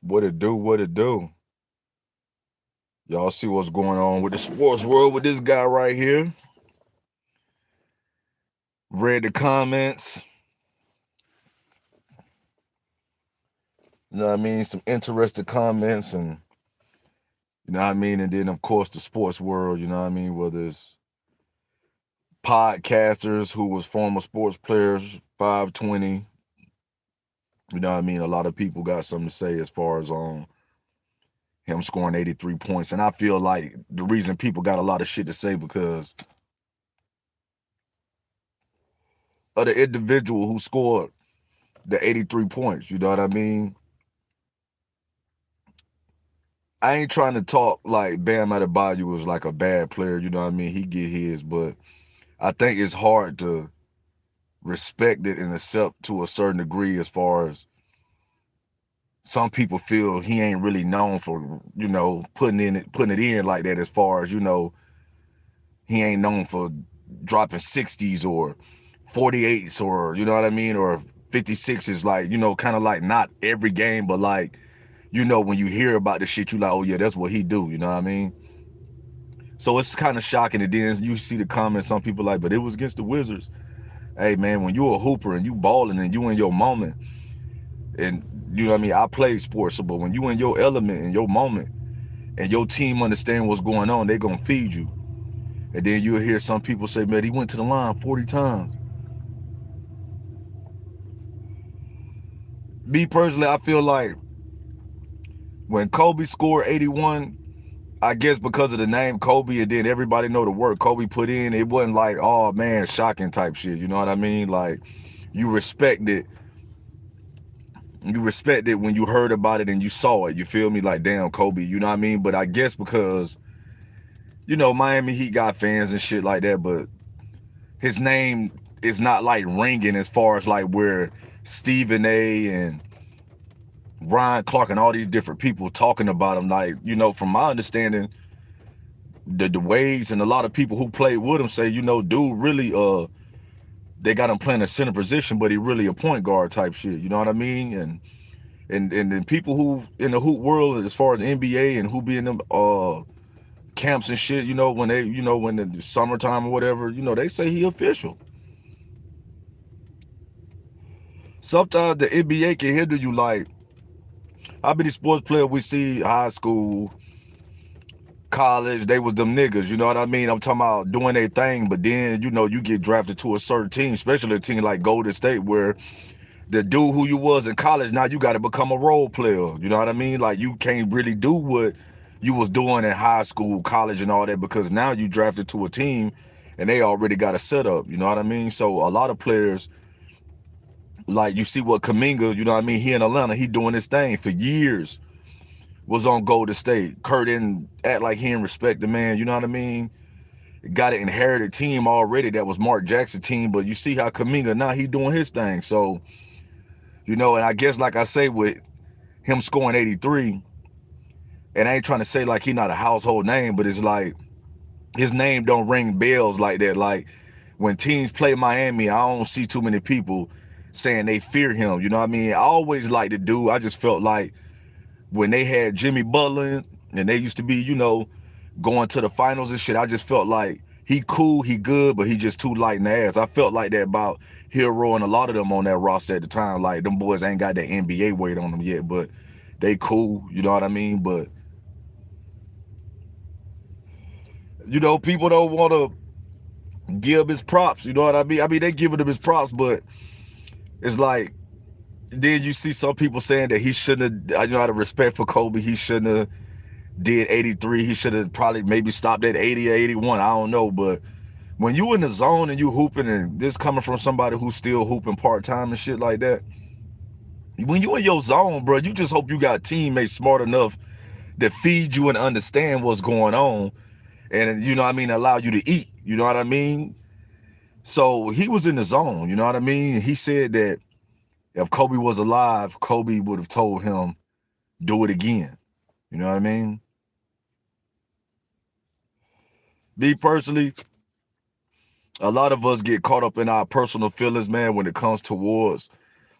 What it do? What it do? Y'all see what's going on with the sports world with this guy right here? Read the comments. You know what I mean? Some interesting comments and you know what I mean? And then of course the sports world, you know what I mean? Whether it's podcasters who was former sports players, 520. You know what I mean? A lot of people got something to say as far as him scoring 83 points. And I feel like the reason people got a lot of shit to say because of the individual who scored the 83 points. You know what I mean? I ain't trying to talk like Bam Adebayo was like a bad player. You know what I mean? He get his, but I think it's hard to respect it and accept to a certain degree as far as some people feel he ain't really known for, putting it in like that as far as, he ain't known for dropping 60s or 48s or, you know what I mean? Or 56s, like, kind of like not every game, but like, when you hear about the shit, you like, oh yeah, that's what he do, you know what I mean? So it's kind of shocking. And then you see the comments, some people like, but it was against the Wizards. Hey man, when you a hooper and you balling and you in your moment, and you know what I mean, I played sports, but when you in your element, in your moment, and your team understand what's going on, they gonna feed you. And then you'll hear some people say, man, he went to the line 40 times. Me personally, I feel like when Kobe scored 81, I guess because of the name Kobe, and then everybody know the work Kobe put in, it wasn't like, oh man, shocking type shit. You know what I mean? Like, you respect it. You respect it when you heard about it and you saw it. You feel me? Like, damn, Kobe, you know what I mean? But I guess because, Miami Heat got fans and shit like that, but his name is not like ringing as far as like where Stephen A and Ryan Clark and all these different people talking about him. Like, from my understanding, the Waves and a lot of people who played with him say, dude really they got him playing a center position, but he really a point guard type shit. You know what I mean? And people who in the hoop world, as far as NBA and who be in them camps and shit, when they, when the summertime or whatever, they say he official. Sometimes the NBA can hinder you. Like, how many sports players we see high school, college, they was them niggas, you know what I mean? I'm talking about doing their thing, but then, you get drafted to a certain team, especially a team like Golden State, where the dude who you was in college, now you got to become a role player. You know what I mean? Like, you can't really do what you was doing in high school, college, and all that, because now you drafted to a team and they already got a setup. You know what I mean? So a lot of players, like, you see what Kuminga, you know what I mean? He in Atlanta, he doing his thing for years. Was on Golden State. Kurt didn't act like he didn't respect the man. You know what I mean? Got an inherited team already that was Mark Jackson team, but you see how Kuminga now he doing his thing. So, and I guess like I say with him scoring 83, and I ain't trying to say like he not a household name, but it's like his name don't ring bells like that. Like, when teams play Miami, I don't see too many people saying they fear him. You know what I mean? I always liked the dude. I just felt like when they had Jimmy Butler and they used to be, going to the finals and shit, I just felt like he cool, he good, but he just too light in the ass. I felt like that about Hero and a lot of them on that roster at the time. Like, them boys ain't got that NBA weight on them yet, but they cool, you know what I mean? But, people don't want to give him his props, you know what I mean? I mean, they giving him his props, but it's like, then you see some people saying that he shouldn't have, out of respect for Kobe, he shouldn't have did 83. He should have probably maybe stopped at 80 or 81. I don't know. But when you in the zone and you hooping, and this coming from somebody who's still hooping part-time and shit like that, when you in your zone, bro, you just hope you got teammates smart enough that feed you and understand what's going on, and, what I mean, allow you to eat. You know what I mean? So he was in the zone. You know what I mean? He said that if Kobe was alive, Kobe would have told him, do it again. You know what I mean? Me personally, A lot of us get caught up in our personal feelings, man, when it comes towards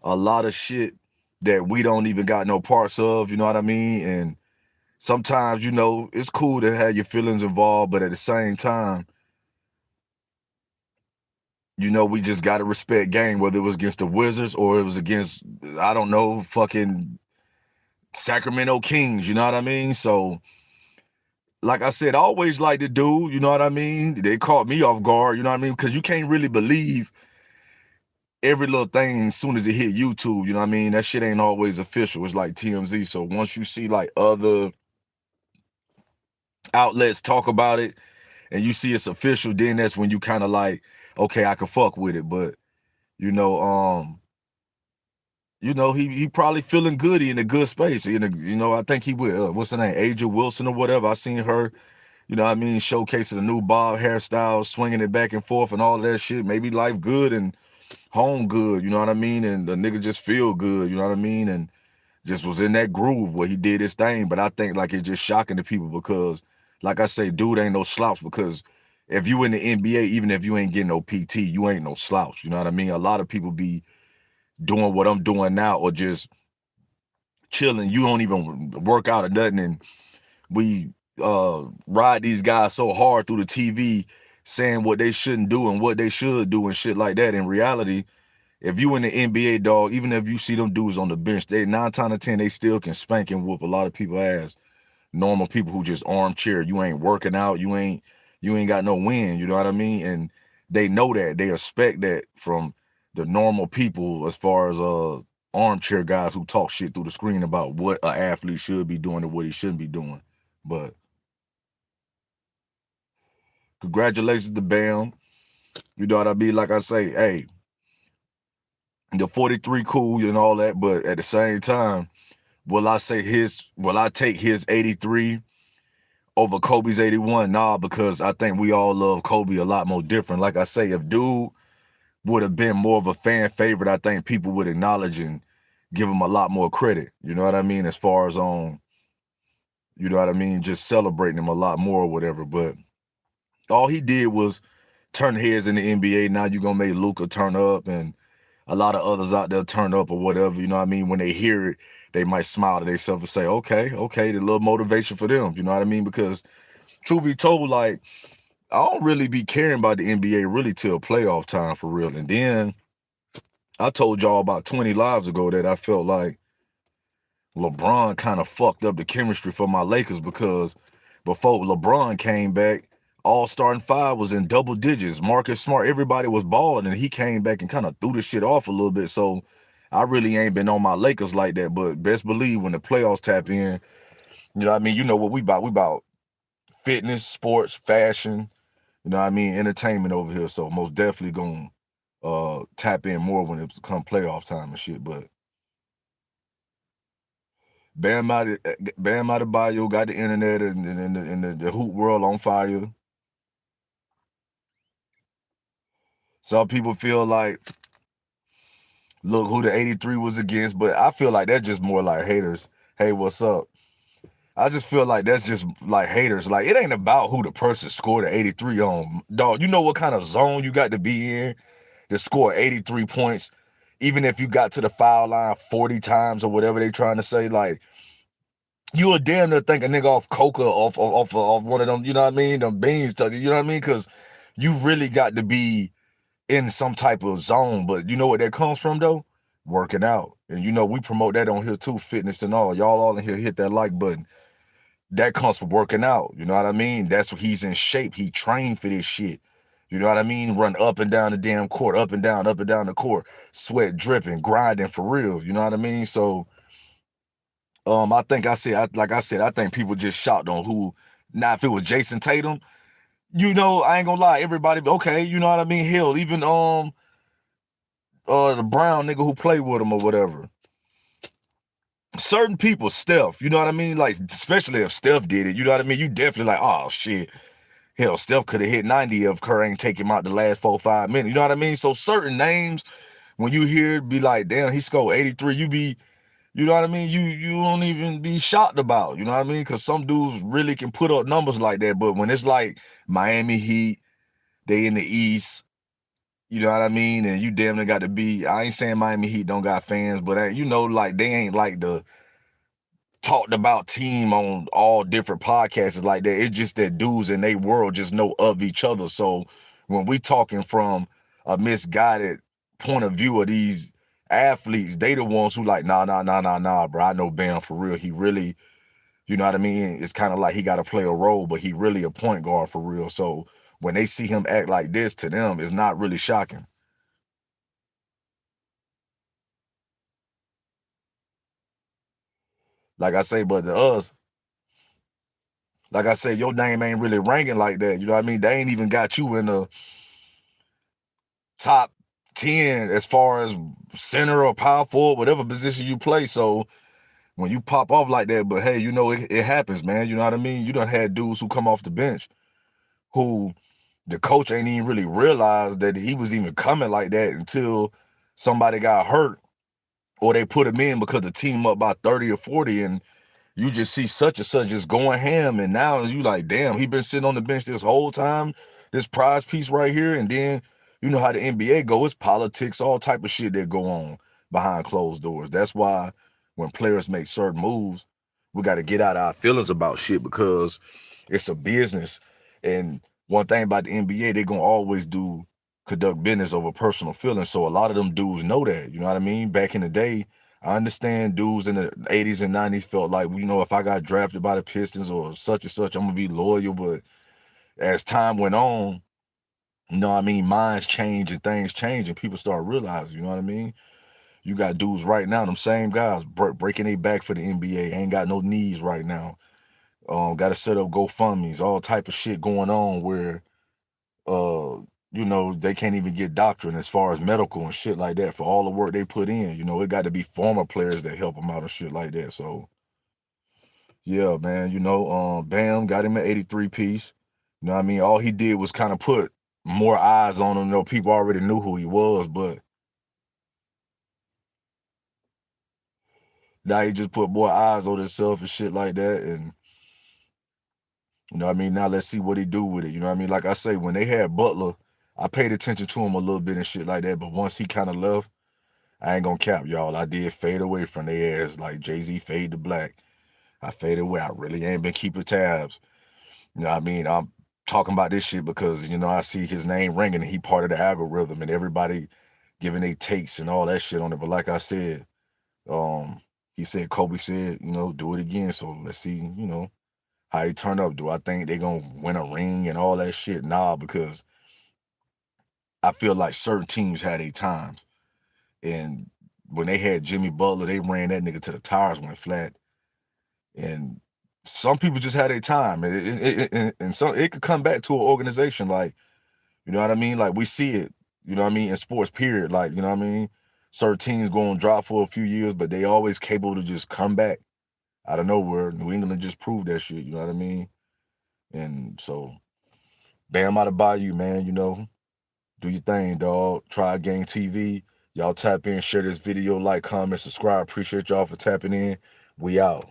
a lot of shit that we don't even got no parts of, you know what I mean? And sometimes, you know, it's cool to have your feelings involved, but at the same time, you know, we just got to respect game, whether it was against the Wizards or it was against, I don't know, fucking Sacramento Kings, you know what I mean? So, like I said, I always like to do, you know what I mean? They caught me off guard, you know what I mean? Because you can't really believe every little thing as soon as it hit YouTube, you know what I mean? That shit ain't always official. It's like TMZ. So once you see like other outlets talk about it and you see it's official, then that's when you kind of like, okay, I can fuck with it. But you know, he probably feeling good. He in a good space. I think he will. What's her name? Aja Wilson or whatever. I seen her, you know what I mean, showcasing a new bob hairstyle, swinging it back and forth and all that shit. Maybe life good and home good, you know what I mean? And the nigga just feel good, you know what I mean? And just was in that groove where he did his thing. But I think like it's just shocking to people because, like I say, dude ain't no slouch because if you in the NBA, even if you ain't getting no PT, you ain't no slouch. You know what I mean? A lot of people be doing what I'm doing now or just chilling. You don't even work out or nothing. And we ride these guys so hard through the TV saying what they shouldn't do and what they should do and shit like that. In reality, if you in the NBA, dog, even if you see them dudes on the bench, they 9 times out of 10 they still can spank and whoop a lot of people ass. Normal people who just armchair. You ain't working out. You ain't got no win. You know what I mean? And they know that. They expect that from the normal people as far as armchair guys who talk shit through the screen about what an athlete should be doing and what he shouldn't be doing. But congratulations to Bam. You know what I mean? Like I say, hey, the 43 cool and all that, but at the same time, will I take his 83 over Kobe's 81? Nah, because I think we all love Kobe a lot more different. Like I say, if dude would have been more of a fan favorite, I think people would acknowledge and give him a lot more credit. You know what I mean? As far as you know what I mean, just celebrating him a lot more or whatever. But all he did was turn heads in the NBA. Now you're gonna make Luka turn up and a lot of others out there turn up or whatever, you know what I mean? When they hear it, they might smile to themselves and say, okay, the little motivation for them, you know what I mean? Because truth be told, like, I don't really be caring about the NBA really till playoff time for real. And then I told y'all about 20 lives ago that I felt like LeBron kind of fucked up the chemistry for my Lakers because before LeBron came back, all starting five was in double digits. Marcus Smart, everybody was balling, and he came back and kind of threw the shit off a little bit. So I really ain't been on my Lakers like that. But best believe when the playoffs tap in, you know what I mean? You know what we about. We about fitness, sports, fashion, you know what I mean, entertainment over here. So most definitely gonna tap in more when it come playoff time and shit. But Bam Adebayo got the internet and the hoop world on fire. Some people feel like, look who the 83 was against, but I feel like that's just more like haters. Hey, what's up? I just feel like that's just like haters. Like, it ain't about who the person scored the 83 on. Dog, you know what kind of zone you got to be in to score 83 points, even if you got to the foul line 40 times or whatever they trying to say. Like, you would damn near think a nigga off coca, off one of them, you know what I mean? Them beans, you know what I mean? Because you really got to be in some type of zone. But you know what that comes from though? Working out. And you know, we promote that on here too, fitness and all. Y'all all in here hit that like button. That comes from working out. You know what I mean? That's what he's in shape. He trained for this shit. You know what I mean? Run up and down the damn court, up and down the court, sweat dripping, grinding for real. You know what I mean? So like I said, I think people just shocked on who. Now, if it was Jason Tatum, you know, I ain't gonna lie, everybody, okay, you know what I mean? Hell, even the brown nigga who played with him or whatever. Certain people, Steph, you know what I mean? Like, especially if Steph did it, you know what I mean? You definitely like, oh shit. Hell, Steph could have hit 90 if Kerr ain't take him out the last 4-5 minutes. You know what I mean? So certain names, when you hear it, be like, damn, he scored 83, you know what I mean? You don't even be shocked about, you know what I mean? Because some dudes really can put up numbers like that. But when it's like Miami Heat, They in the East. You know what I mean? And you damn near got to be. I ain't saying Miami Heat don't got fans, but you know, like they ain't like the talked about team on all different podcasts like that. It's just that dudes in their world just know of each other. So when we talking from a misguided point of view of these athletes, they the ones who like, nah, bro. I know Bam for real. He really, you know what I mean? It's kind of like he got to play a role, but he really a point guard for real. So when they see him act like this, to them, it's not really shocking. Like I say, but to us, like I say, your name ain't really ranking like that. You know what I mean? They ain't even got you in the top 10 as far as center or power forward, whatever position you play. So when you pop off like that, but hey, you know, it happens, man. You know what I mean? You done had dudes who come off the bench who the coach ain't even really realized that he was even coming like that until somebody got hurt or they put him in because the team up by 30 or 40 and you just see such and such just going ham, and now you like, damn, he been sitting on the bench this whole time, this prize piece right here, and then you know how the NBA go, it's politics, all type of shit that go on behind closed doors. That's why when players make certain moves, we got to get out our feelings about shit because it's a business. And one thing about the NBA, they gonna always conduct business over personal feelings. So a lot of them dudes know that, you know what I mean? Back in the day, I understand dudes in the 80s and 90s felt like, you know, if I got drafted by the Pistons or such and such, I'm gonna be loyal. But as time went on, you know what I mean, minds change and things change and people start realizing, you know what I mean? You got dudes right now, them same guys breaking their back for the NBA, ain't got no knees right now. Got to set up GoFundMe's, all type of shit going on where, uh, you know, they can't even get doctrine as far as medical and shit like that for all the work they put in. You know, it got to be former players that help them out and shit like that. So yeah, man, you know, Bam got him an 83 piece. You know what I mean? All he did was kind of put more eyes on him. You know, people already knew who he was, but now he just put more eyes on himself and shit like that. And you know what I mean? Now let's see what he do with it. You know what I mean? Like I say, when they had Butler, I paid attention to him a little bit and shit like that. But once he kind of left, I ain't gonna cap, y'all. I did fade away from their ass like Jay-Z fade to black. I faded away. I really ain't been keeping tabs. You know what I mean? I'm talking about this shit because, you know, I see his name ringing and he part of the algorithm and everybody giving their takes and all that shit on it. But like I said, um, he said, Kobe said, you know, do it again. So let's see, you know, how he turn up. Do I think they gonna win a ring and all that shit? Nah, because I feel like certain teams had their times. And when they had Jimmy Butler, they ran that nigga to the tires went flat. And some people just had their time. And so it could come back to an organization like, you know what I mean? Like we see it, you know what I mean, in sports, period. Like, you know what I mean? Certain teams go on drop for a few years, but they always capable to just come back out of nowhere. New England just proved that shit, you know what I mean? And so Bam out of Bayou, man, you know, do your thing, dog. Try Game TV. Y'all tap in, share this video, like, comment, subscribe. Appreciate y'all for tapping in. We out.